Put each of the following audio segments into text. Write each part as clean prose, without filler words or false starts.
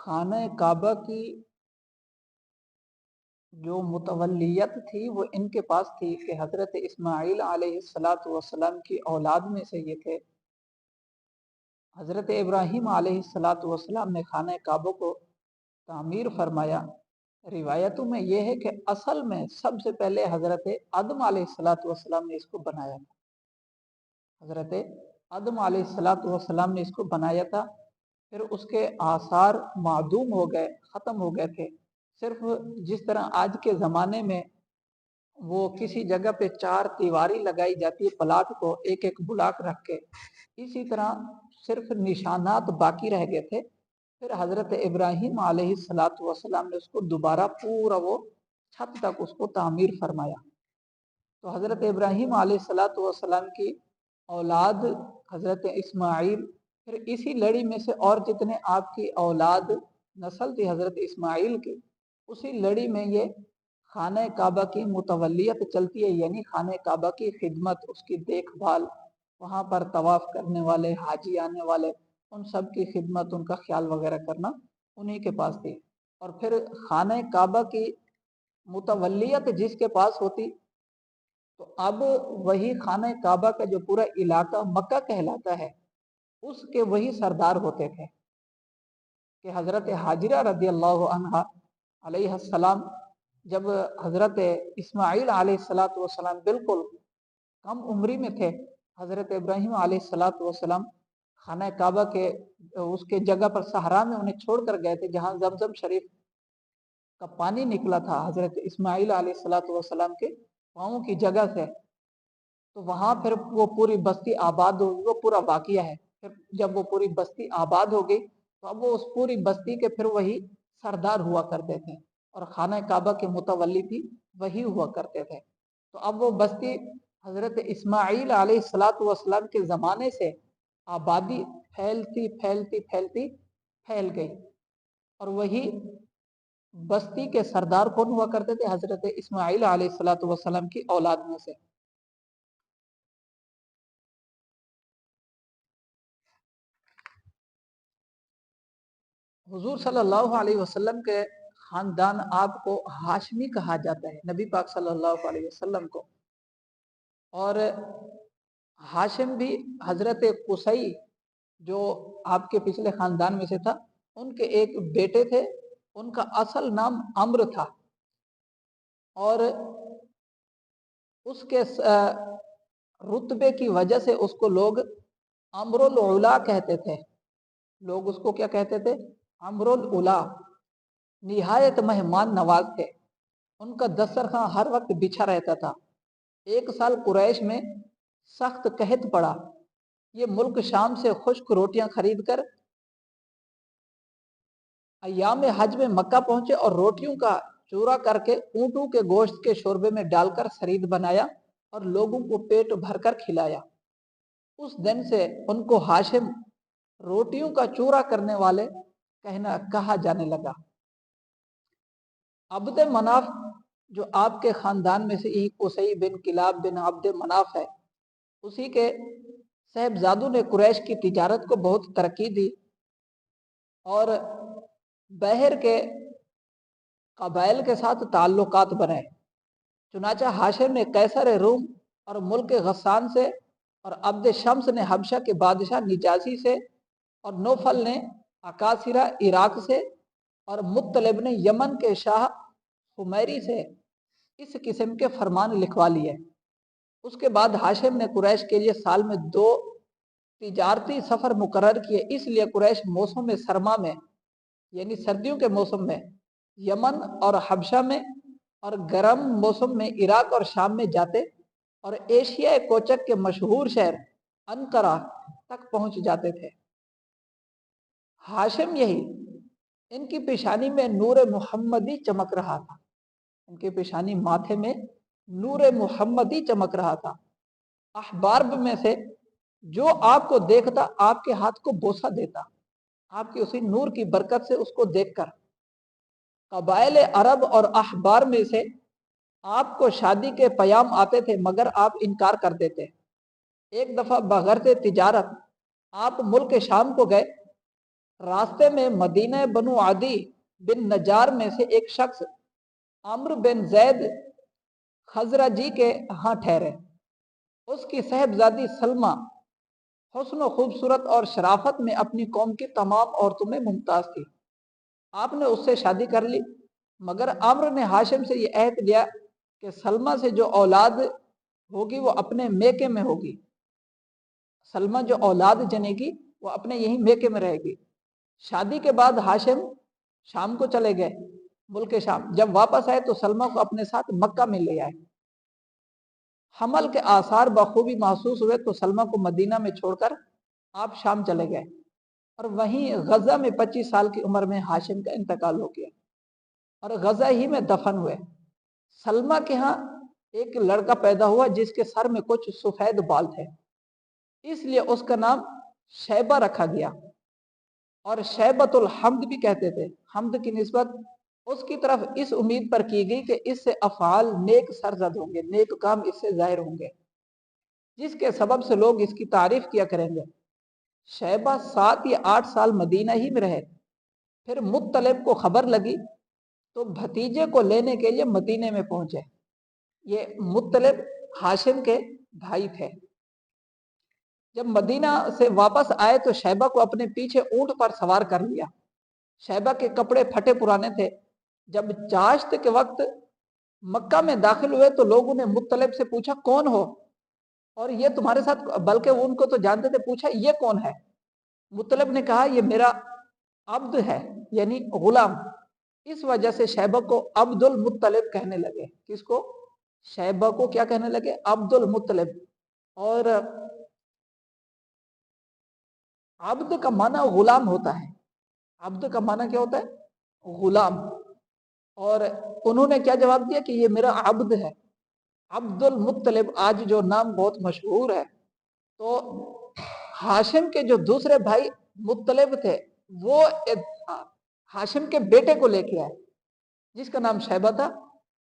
خانہ کعبہ کی جو متولیت تھی وہ ان کے پاس تھی کہ حضرت اسماعیل علیہ السلام کی اولاد میں سے یہ تھے۔ حضرت ابراہیم علیہ السلام نے خانہ کعبہ کو تعمیر فرمایا۔ روایتوں میں یہ ہے کہ اصل میں سب سے پہلے حضرت آدم علیہ السلام نے اس کو بنایا تھا۔ حضرت آدم علیہ السلام نے اس کو بنایا تھا، پھر اس کے آثار معدوم ہو گئے، ختم ہو گئے تھے۔ صرف جس طرح آج کے زمانے میں وہ کسی جگہ پہ 4 دیواری لگائی جاتی ہے پلاٹ کو ایک ایک بلاک رکھ کے، اسی طرح صرف نشانات باقی رہ گئے تھے۔ پھر حضرت ابراہیم علیہ السلام نے اس کو دوبارہ پورا وہ چھت تک اس کو تعمیر فرمایا۔ تو حضرت ابراہیم علیہ السلام کی اولاد حضرت اسماعیل، پھر اسی لڑی میں سے اور جتنے آپ کی اولاد نسل تھی حضرت اسماعیل کی، اسی لڑی میں یہ خانہ کعبہ کی متولیت چلتی ہے، یعنی خانہ کعبہ کی خدمت، اس کی دیکھ بھال، وہاں پر طواف کرنے والے حاجی آنے والے ان سب کی خدمت، ان کا خیال وغیرہ کرنا انہی کے پاس تھی۔ اور پھر خانہ کعبہ کی متولیت جس کے پاس ہوتی تو اب وہی خانہ کعبہ کا جو پورا علاقہ مکہ کہلاتا ہے اس کے وہی سردار ہوتے تھے کہ حضرت حاجرہ رضی اللہ عنہا علیہ السلام جب حضرت اسماعیل علیہ السلام بالکل کم عمری میں تھے، حضرت ابراہیم علیہ السلام خانہ کعبہ کے اس کے جگہ پر صحرا میں انہیں چھوڑ کر گئے تھے جہاں زمزم شریف کا پانی نکلا تھا حضرت اسماعیل علیہ السلام کے پاؤں کی جگہ سے، تو وہاں پھر وہ پوری بستی آباد ہوگی، وہ پورا واقعہ ہے۔ پھر جب وہ پوری بستی آباد ہو گئی تو اب وہ اس پوری بستی کے پھر وہی سردار ہوا کرتے تھے اور خانہ کعبہ کے متولی بھی وہی ہوا کرتے تھے۔ تو اب وہ بستی حضرت اسماعیل علیہ السلام کے زمانے سے آبادی پھیلتی پھیلتی پھیلتی پھیل گئی، اور وہی بستی کے سردار کون ہوا کرتے تھے؟ حضرت اسماعیل علیہ السلام کی اولاد میں سے۔ حضور صلی اللہ علیہ وسلم کے خاندان آپ کو ہاشمی کہا جاتا ہے، نبی پاک صلی اللہ علیہ وسلم کو۔ اور ہاشم بھی حضرت قصی جو آپ کے پچھلے خاندان میں سے تھا، ان کے ایک بیٹے تھے، ان کا اصل نام عمرو تھا، اور اس کے رتبے کی وجہ سے اس کو لوگ عمرو العلا کہتے تھے۔ لوگ اس کو کیا کہتے تھے؟ عمرو العلا۔ نہایت مہمان نواز تھے، ان کا دسترخوان ہر وقت بچھا رہتا تھا۔ ایک سال قریش میں سخت قحط پڑا، یہ ملک شام سے خشک روٹیاں خرید کر ایام حج میں مکہ پہنچے اور روٹیوں کا چورا کر کے اونٹوں کے گوشت کے شوربے میں ڈال کر شرید بنایا اور لوگوں کو پیٹ بھر کر کھلایا۔ اس دن سے ان کو ہاشم روٹیوں کا چورا کرنے والے کہا جانے لگا۔ عبد مناف جو آپ کے خاندان میں سے قصی بن کلاب بن عبد مناف ہے، اسی کے صاحبزادوں نے قریش کی تجارت کو بہت ترقی دی اور بحر کے قبائل کے ساتھ تعلقات بنائے۔ چنانچہ ہاشم نے قیصر روم اور ملک غسان سے، اور عبد شمس نے حبشہ کے بادشاہ نجاشی سے، اور نوفل نے اکاسرہ عراق سے، اور مطلب نے یمن کے شاہ حمیری سے اس قسم کے فرمان لکھوا لیے۔ اس کے بعد ہاشم نے قریش کے لیے سال میں 2 تجارتی سفر مقرر کیے، اس لیے قریش موسم سرما میں یعنی سردیوں کے موسم میں یمن اور حبشہ میں، اور گرم موسم میں عراق اور شام میں جاتے، اور ایشیا کوچک کے مشہور شہر انقرہ تک پہنچ جاتے تھے۔ ہاشم یہی ان کی پیشانی میں نور محمدی چمک رہا تھا، ان کی پیشانی ماتھے میں نور محمدی چمک رہا تھا۔ احبار میں سے جو آپ کو دیکھتا آپ کے ہاتھ کو بوسہ دیتا، آپ کی اسی نور کی برکت سے اس کو دیکھ کر۔ قبائل عرب اور احبار میں سے آپ کو شادی کے پیام آتے تھے مگر آپ انکار کر دیتے۔ ایک دفعہ بغرض تجارت آپ ملک شام کو گئے، راستے میں مدینہ بنو عدی بن نجار میں سے ایک شخص عمرو بن زید خزرجی کے ہاں ٹھہرے۔ اس کی صاحبزادی سلمہ حسن و خوبصورت اور شرافت میں اپنی قوم کی تمام عورتوں میں ممتاز تھی۔ آپ نے اس سے شادی کر لی، مگر عمرو نے ہاشم سے یہ عہد لیا کہ سلمہ سے جو اولاد ہوگی وہ اپنے میکے میں ہوگی۔ سلمہ جو اولاد جنے گی وہ اپنے یہی میکے میں رہے گی۔ شادی کے بعد ہاشم شام کو چلے گئے، ملک شام۔ جب واپس آئے تو سلمہ کو اپنے ساتھ مکہ میں لے آئے۔ حمل کے آثار بخوبی محسوس ہوئے تو سلمہ کو مدینہ میں چھوڑ کر آپ شام چلے گئے، اور وہیں غزہ میں 25 سال کی عمر میں ہاشم کا انتقال ہو گیا اور غزہ ہی میں دفن ہوئے۔ سلمہ کے ہاں ایک لڑکا پیدا ہوا جس کے سر میں کچھ سفید بال تھے، اس لیے اس کا نام شیبہ رکھا گیا، اور شیبۃ الحمد بھی کہتے تھے۔ حمد کی نسبت اس کی طرف اس امید پر کی گئی کہ اس سے افعال نیک سرزد ہوں گے، نیک کام اس سے ظاہر ہوں گے، جس کے سبب سے لوگ اس کی تعریف کیا کریں گے۔ شیبہ 7 یا 8 سال مدینہ ہی میں رہے، پھر مطلب کو خبر لگی تو بھتیجے کو لینے کے لیے مدینے میں پہنچے۔ یہ مطلب ہاشم کے بھائی تھے۔ جب مدینہ سے واپس آئے تو شیبہ کو اپنے پیچھے اونٹ پر سوار کر لیا۔ شیبہ کے کپڑے پھٹے پرانے تھے۔ جب چاشت کے وقت مکہ میں داخل ہوئے تو لوگوں نے مطلب سے پوچھا کون ہو، اور یہ تمہارے ساتھ، بلکہ ان کو تو جانتے تھے، پوچھا یہ کون ہے؟ مطلب نے کہا یہ میرا عبد ہے، یعنی غلام۔ اس وجہ سے شیبہ کو عبد المطلب کہنے لگے۔ کس کو؟ شیبہ کو کیا کہنے لگے؟ عبد المطلب۔ اور عبد کا معنی غلام ہوتا ہے، عبد کا معنی کیا ہوتا ہے؟ غلام۔ اور انہوں نے کیا جواب دیا کہ یہ میرا عبد ہے، عبد المطلب۔ آج جو نام بہت مشہور ہے، تو ہاشم کے جو دوسرے بھائی مطلب تھے وہ ہاشم کے بیٹے کو لے کے آئے جس کا نام شیبہ تھا،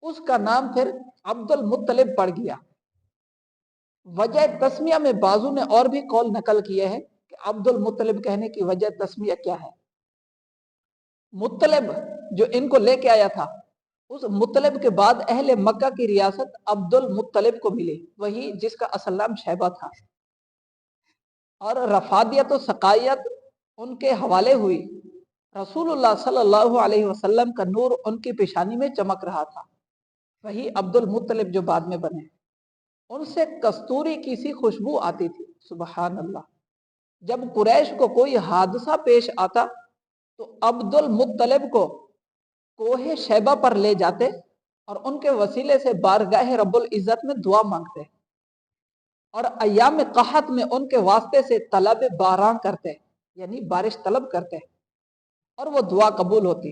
اس کا نام پھر عبد المطلب پڑ گیا۔ وجہ تسمیہ میں بعضوں نے اور بھی قول نقل کیے ہیں کہ عبد المطلب کہنے کی وجہ تسمیہ کیا ہے۔ مطلب جو ان کو لے کے آیا تھا، اس مطلب کے بعد اہل مکہ کی ریاست عبد المطلب کو ملی، وہی جس کا اصل نام شیبہ تھا، اور رفادیت و سقائیت ان کے حوالے ہوئی۔ رسول اللہ صلی اللہ علیہ وسلم کا نور ان کی پیشانی میں چمک رہا تھا، وہی عبد المطلب جو بعد میں بنے۔ ان سے کستوری کی سی خوشبو آتی تھی، سبحان اللہ۔ جب قریش کو کوئی حادثہ پیش آتا تو عبد المطلب کو کوہ شیبہ پر لے جاتے اور ان کے وسیلے سے بارگاہ رب العزت میں دعا مانگتے، اور ایام قحط میں ان کے واسطے سے طلب باران کرتے، یعنی بارش طلب کرتے، اور وہ دعا قبول ہوتی۔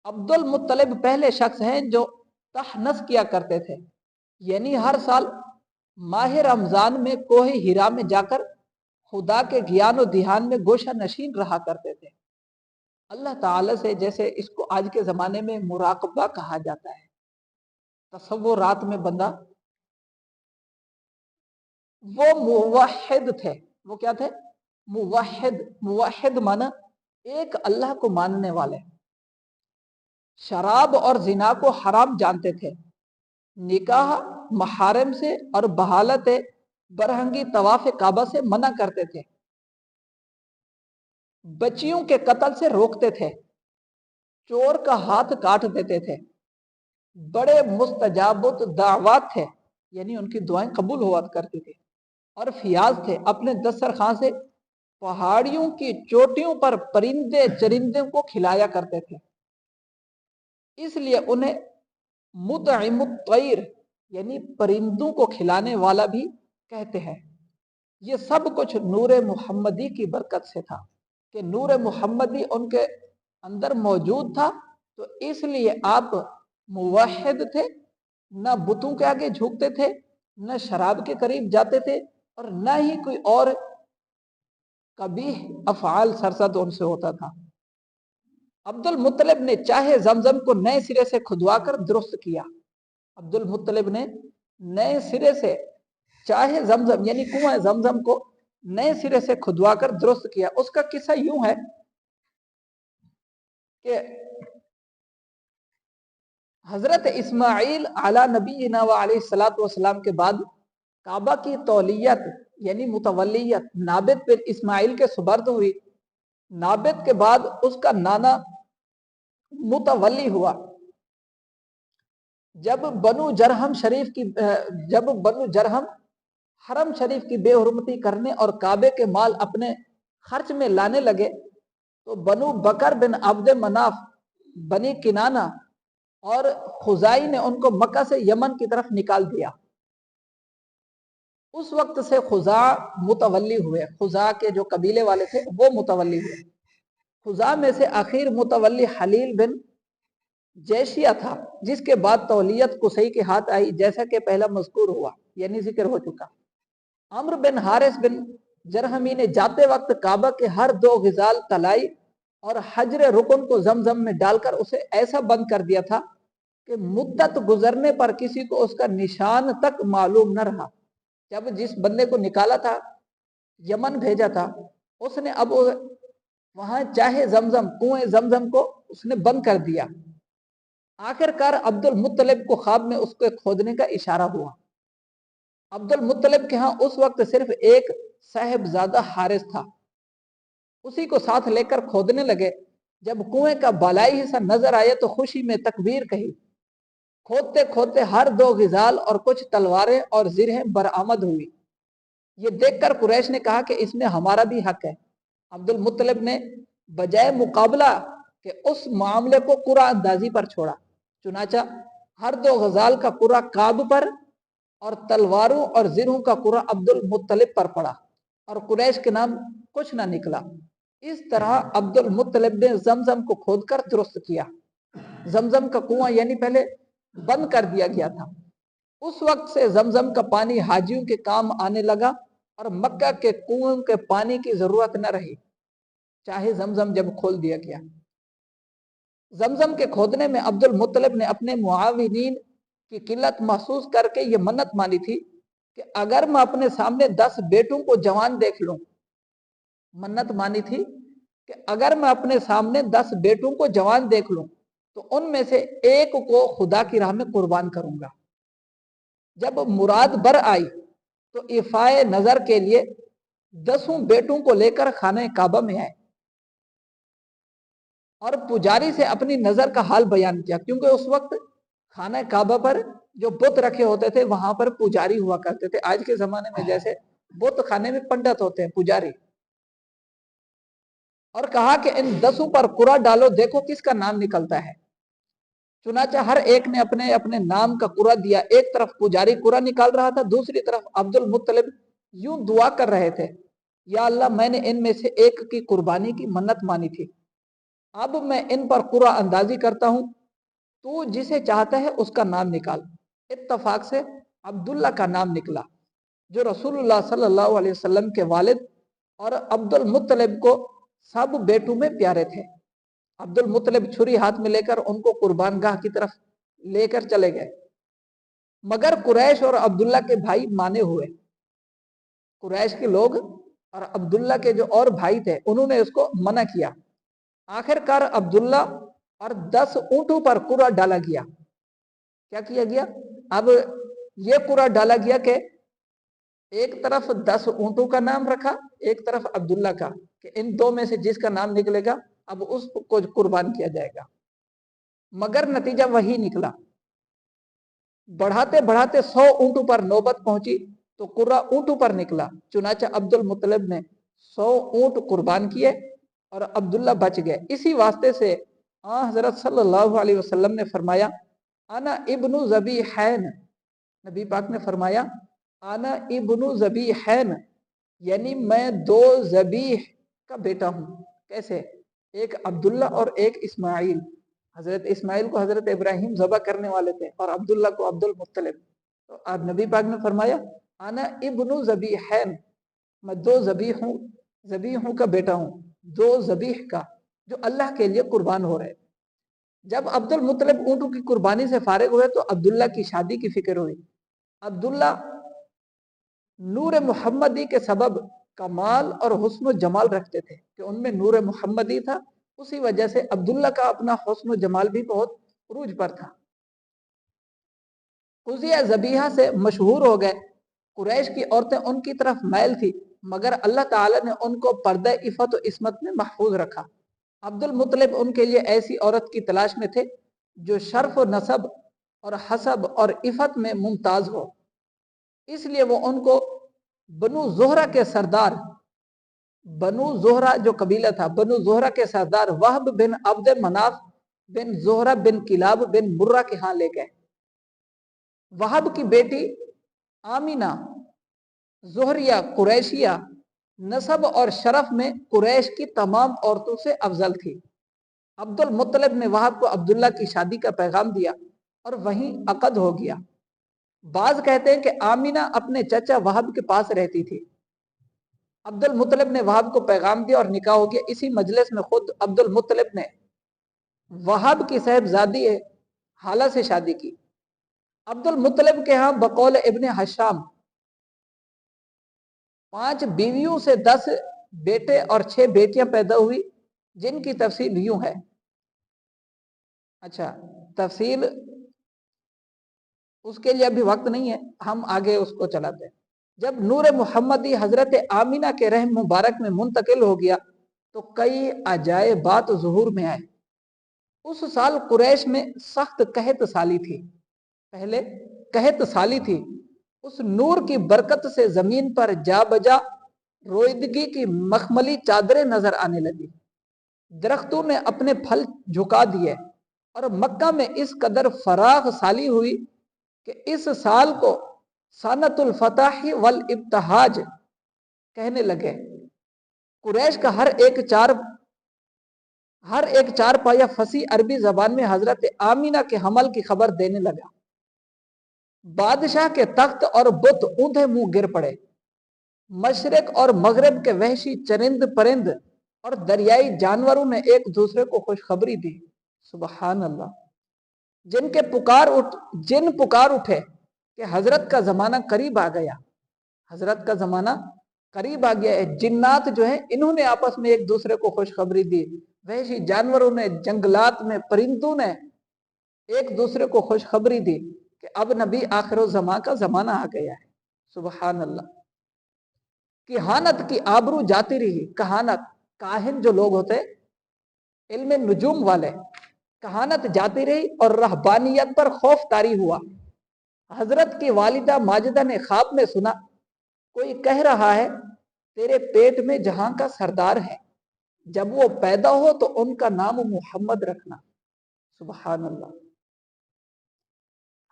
عبد المطلب پہلے شخص ہیں جو تحنث کیا کرتے تھے، یعنی ہر سال ماہ رمضان میں کوہ ہیرا میں جا کر خدا کے گیان و دھیان میں گوشہ نشین رہا کرتے تھے، اللہ تعالی سے، جیسے اس کو آج کے زمانے میں مراقبہ کہا جاتا ہے۔ تصورات میں بندہ، وہ موحد تھے۔ وہ کیا تھے؟ موحد۔ موحد مانا ایک اللہ کو ماننے والے۔ شراب اور زنا کو حرام جانتے تھے، نکاح محارم سے اور بحالت برہنگی طواف کعبہ سے منع کرتے تھے، بچیوں کے قتل سے روکتے تھے، چور کا ہاتھ کاٹ دیتے تھے، بڑے مستجاب دعوات تھے، یعنی ان کی دعائیں قبول ہوا کرتی تھی، اور فیاض تھے، اپنے دسترخوان سے پہاڑیوں کی چوٹیوں پر پرندے چرندوں کو کھلایا کرتے تھے، اس لیے انہیں مطعم الطیر، یعنی پرندوں کو کھلانے والا بھی کہتے ہیں۔ یہ سب کچھ نور محمدی کی برکت سے تھا، کہ نور محمدی ان کے اندر موجود تھا، تو اس لیے آپ موحد تھے، نہ بتوں کے آگے جھکتے تھے، نہ شراب کے قریب جاتے تھے، اور نہ ہی کوئی اور قبیح افعال سرزد ان سے ہوتا تھا۔ عبد المطلب نے چاہے زمزم کو نئے سرے سے کھدوا کر درست کیا۔ عبد المطلب نے نئے سرے سے چاہے زمزم، یعنی کنویں زمزم کو نئے سرے سے کھدوا کر درست کیا۔ اس کا قصہ یوں ہے کہ حضرت اسماعیل علی نبینا و علیہ الصلوۃ والسلام کے بعد کعبہ کی تولیت یعنی متولیت نابت بن اسماعیل کے سپرد ہوئی. نابت کے بعد اس کا نانا متولی ہوا. جب بنو جرہم حرم شریف کی بے حرمتی کرنے اور کعبے کے مال اپنے خرچ میں لانے لگے تو بنو بکر بن عبد مناف بنی کنانہ اور خزائی نے ان کو مکہ سے یمن کی طرف نکال دیا. اس وقت سے خزاع متولی ہوئے. خزاع کے جو قبیلے والے تھے وہ متولی ہوئے. خزاع میں سے آخر متولی حلیل بن جیشیہ تھا جس کے بعد تولیت قصی کے ہاتھ آئی جیسا کہ پہلا مذکور ہوا یعنی ذکر ہو چکا. عمرو بن حارث بن جرہمی نے جاتے وقت کعبہ کے ہر 2 غزال طلائی اور حجر رکن کو زمزم میں ڈال کر اسے ایسا بند کر دیا تھا کہ مدت گزرنے پر کسی کو اس کا نشان تک معلوم نہ رہا. جب جس بندے کو نکالا تھا یمن بھیجا تھا اس نے اب وہاں چاہے زمزم کنویں زمزم کو اس نے بند کر دیا. آخر کار عبد المطلب کو خواب میں اس کو کھودنے کا اشارہ ہوا. عبد المطلب کے ہاں اس وقت صرف ایک صاحبزادہ حارث تھا. اسی کو ساتھ لے کر کھودنے لگے. جب کنویں کا بالائی حصہ نظر آیا تو خوشی میں تکبیر کہی. کھودتے کھودتے ہر 2 غزال اور کچھ تلواریں اور زرہیں برآمد ہوئی. یہ دیکھ کر قریش نے کہا کہ اس میں ہمارا بھی حق ہے. عبد المطلب نے بجائے مقابلہ کہ اس معاملے کو قرعہ اندازی پر چھوڑا. چنانچہ ہر 2 غزال کا قرعہ کعب پر اور تلواروں اور زرہوں کا قرعہ عبد المطلب پر پڑا اور قریش کے نام کچھ نہ نکلا. اس طرح عبد المطلب نے زمزم کو کھود کر درست کیا. زمزم کا کنواں یعنی پہلے بند کر دیا گیا تھا. اس وقت سے زمزم کا پانی حاجیوں کے کام آنے لگا اور مکہ کے کنووں کے پانی کی ضرورت نہ رہی چاہے زمزم جب کھول دیا گیا. زمزم کے کھودنے میں عبد المطلب نے اپنے معاونین کی قلت محسوس کر کے یہ منت مانی تھی کہ اگر میں اپنے سامنے 10 بیٹوں کو جوان دیکھ لوں. منت مانی تھی کہ اگر میں اپنے سامنے 10 بیٹوں کو جوان دیکھ لوں تو ان میں سے ایک کو خدا کی راہ میں قربان کروں گا. جب مراد بر آئی تو افائے نظر کے لیے 10 بیٹوں کو لے کر خانہ کعبہ میں آئے اور پجاری سے اپنی نظر کا حال بیان کیا کیونکہ اس وقت خانہ کعبہ پر جو بت رکھے ہوتے تھے وہاں پر پجاری ہوا کرتے تھے. آج کے زمانے میں جیسے بت خانے میں پنڈت ہوتے ہیں پجاری. اور کہا کہ ان 10 پر قرعہ ڈالو دیکھو کس کا نام نکلتا ہے. چنانچہ ہر ایک نے اپنے اپنے نام کا قرعہ دیا. ایک طرف پجاری قرعہ نکال رہا تھا دوسری طرف عبد المطلب یوں دعا کر رہے تھے یا اللہ میں نے ان میں سے ایک کی قربانی کی منت مانی تھی. اب میں ان پر قرعہ اندازی کرتا ہوں تو جسے چاہتا ہے اس کا نام نکال. اتفاق سے عبداللہ کا نام نکلا جو رسول اللہ صلی اللہ علیہ وسلم کے والد اور عبد المطلب کو سب بیٹوں میں پیارے تھے. عبد المطلب چھری ہاتھ میں لے کر ان کو قربان گاہ کی طرف لے کر چلے گئے مگر قریش اور عبداللہ کے بھائی مانے ہوئے. قریش کے لوگ اور عبداللہ کے جو اور بھائی تھے انہوں نے اس کو منع کیا. آخر کار عبداللہ اور 10 اونٹوں پر قرعہ ڈالا گیا. کیا کیا گیا؟ اب یہ قرعہ ڈالا گیا کہ ایک طرف 10 اونٹوں کا نام رکھا ایک طرف عبداللہ کا کہ ان 2 میں سے جس کا نام نکلے گا اب اس کو قربان کیا جائے گا. مگر نتیجہ وہی نکلا. بڑھاتے بڑھاتے 100 اونٹوں پر نوبت پہنچی تو قرعہ اونٹوں پر نکلا. چنانچہ عبد المطلب نے 100 اونٹ قربان کیے اور عبداللہ بچ گئے. اسی واسطے سے حضرت صلی اللہ علیہ وسلم نے فرمایا انا ابن ذبیحین. نبی پاک نے فرمایا انا ابن ذبیحین یعنی میں 2 ذبیح کا بیٹا ہوں. کیسے؟ ایک عبداللہ اور ایک اسماعیل. حضرت اسماعیل کو حضرت ابراہیم ذبح کرنے والے تھے اور عبداللہ کو عبد المطلب. تو اب نبی پاک نے فرمایا انا ابن ذبیحین میں 2 ذبیحوں کا بیٹا ہوں 2 ذبیح کا جو اللہ کے لیے قربان ہو رہے. جب عبد المطلب اونٹوں کی قربانی سے فارغ ہوئے تو عبداللہ کی شادی کی فکر ہوئی. عبداللہ نور محمدی کے سبب کمال اور حسن و جمال رکھتے تھے کہ ان میں نور محمدی تھا اسی وجہ سے عبداللہ کا اپنا حسن و جمال بھی بہت عروج پر تھا۔ قضیہ ذبیحہ سے مشہور ہو گئے، قریش کی عورتیں ان کی طرف میل تھی، مگر اللہ تعالیٰ نے ان کو پردہ عفت و عصمت میں محفوظ رکھا۔ عبد المطلب ان کے لیے ایسی عورت کی تلاش میں تھے جو شرف و نسب اور حسب اور عفت میں ممتاز ہو، اس لیے وہ ان کو بنو زہرہ کے سردار، بنو زہرہ جو قبیلہ تھا، بنو زہرہ کے سردار وہب بن عبد مناف بن زہرہ بن کلاب بن مرہ کے ہاں لے گئے۔ وہب کی بیٹی آمینہ زہریہ قریشیہ نسب اور شرف میں قریش کی تمام عورتوں سے افضل تھی۔ عبد المطلب نے وہب کو عبداللہ کی شادی کا پیغام دیا اور وہیں عقد ہو گیا۔ بعض کہتے ہیں کہ آمینہ اپنے چچا وہب کے پاس رہتی تھی۔ عبد المطلب نے وہب کو پیغام دیا اور نکاح ہو گیا۔ اسی مجلس میں خود عبد المطلب نے وہب کی صاحبزادی حالہ سے شادی کی۔ عبد المطلب کے ہاں بقول ابن حشام 5 بیویوں سے 10 بیٹے اور 6 بیٹیاں پیدا ہوئی، جن کی تفصیل یوں ہے۔ اچھا، تفصیل اس کے لیے ابھی وقت نہیں ہے، ہم آگے اس کو چلاتے ہیں۔ جب نور محمدی حضرت آمینہ کے رحم مبارک میں منتقل ہو گیا تو کئی عجائبات ظہور میں آئے۔ اس سال قریش میں سخت قحط سالی تھی، پہلے قحط سالی تھی۔ اس نور کی برکت سے زمین پر جا بجا رویدگی کی مخملی چادریں نظر آنے لگی، درختوں نے اپنے پھل جھکا دیے اور مکہ میں اس قدر فراخ سالی ہوئی کہ اس سال کو سنۃ الفتح والابتہاج کہنے لگے۔ قریش کا ہر ایک چار پایا فصیح عربی زبان میں حضرت آمینہ کے حمل کی خبر دینے لگا۔ بادشاہ کے تخت اور بت اوندھے منہ گر پڑے۔ مشرق اور مغرب کے وحشی چرند پرند اور دریائی جانوروں نے ایک دوسرے کو خوشخبری دی۔ سبحان اللہ۔ جن پکار اٹھے کہ حضرت کا زمانہ قریب آ گیا، حضرت کا زمانہ قریب آ گیا ہے۔ جنات جو ہیں انہوں نے آپس میں ایک دوسرے کو خوشخبری دی، وحشی جانوروں نے، جنگلات میں پرندوں نے ایک دوسرے کو خوشخبری دی کہ اب نبی آخر الزمان کا زمانہ آ گیا ہے۔ سبحان اللہ۔ کہانت کی آبرو جاتی رہی۔ کہانت، کاہن جو لوگ ہوتے علم نجوم والے، کہانت جاتی رہی اور رہبانیت پر خوف طاری ہوا۔ حضرت کی والدہ ماجدہ نے خواب میں سنا کوئی کہہ رہا ہے تیرے پیٹ میں جہاں کا سردار ہے، جب وہ پیدا ہو تو ان کا نام محمد رکھنا۔ سبحان اللہ۔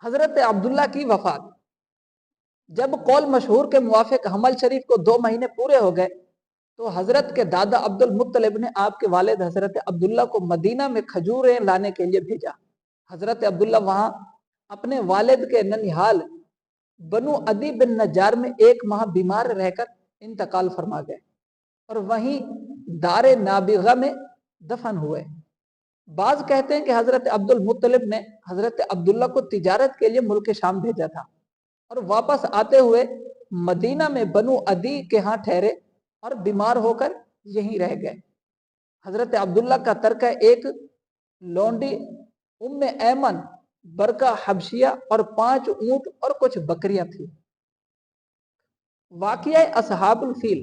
حضرت عبداللہ کی وفات، جب قول مشہور کے موافق حمل شریف کو 2 مہینے پورے ہو گئے تو حضرت کے دادا عبد المطلب نے آپ کے والد حضرت عبداللہ کو مدینہ میں کھجوریں لانے کے لیے بھیجا۔ حضرت عبداللہ وہاں اپنے والد کے ننیحال بنو عدی بن نجار میں 1 ماہ بیمار رہ کر انتقال فرما گئے اور وہیں دار نابغہ میں دفن ہوئے۔ بعض کہتے ہیں کہ حضرت عبد المطلب نے حضرت عبداللہ کو تجارت کے لیے ملک شام بھیجا تھا اور واپس آتے ہوئے مدینہ میں بنو عدی کے ہاں ٹھہرے اور بیمار ہو کر یہیں رہ گئے۔ حضرت عبداللہ کا ترکہ ایک لونڈی ام ایمن برقہ حبشیہ اور 5 اونٹ اور کچھ بکریاں تھیں۔ واقعہ اصحاب الفیل،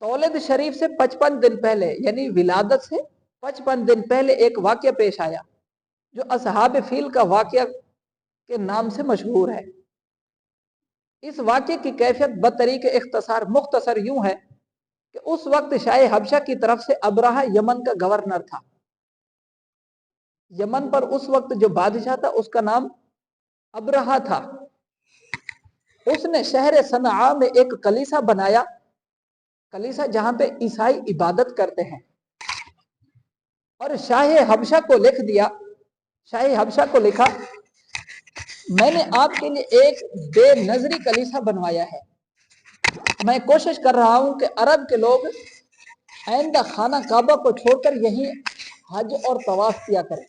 تولد شریف سے 55 دن پہلے یعنی ولادت سے 55 دن پہلے ایک واقعہ پیش آیا جو اصحاب فیل کا واقعہ کے نام سے مشہور ہے۔ اس واقعے کی کیفیت بطریق اختصار مختصر یوں ہے کہ اس وقت شاہ حبشہ کی طرف سے ابرہہ یمن کا گورنر تھا۔ یمن پر اس وقت جو بادشاہ تھا اس کا نام ابرہہ تھا۔ اس نے شہر صنعاء میں ایک کلیسا بنایا، کلیسا جہاں پہ عیسائی عبادت کرتے ہیں، اور شاہ حبشہ کو لکھ دیا، شاہ حبشہ کو لکھا میں نے آپ کے لیے ایک بے نظری کلیسا بنوایا ہے، میں کوشش کر رہا ہوں کہ عرب کے لوگ آئندہ خانہ کعبہ کو چھوڑ کر یہیں حج اور طواف کیا کریں۔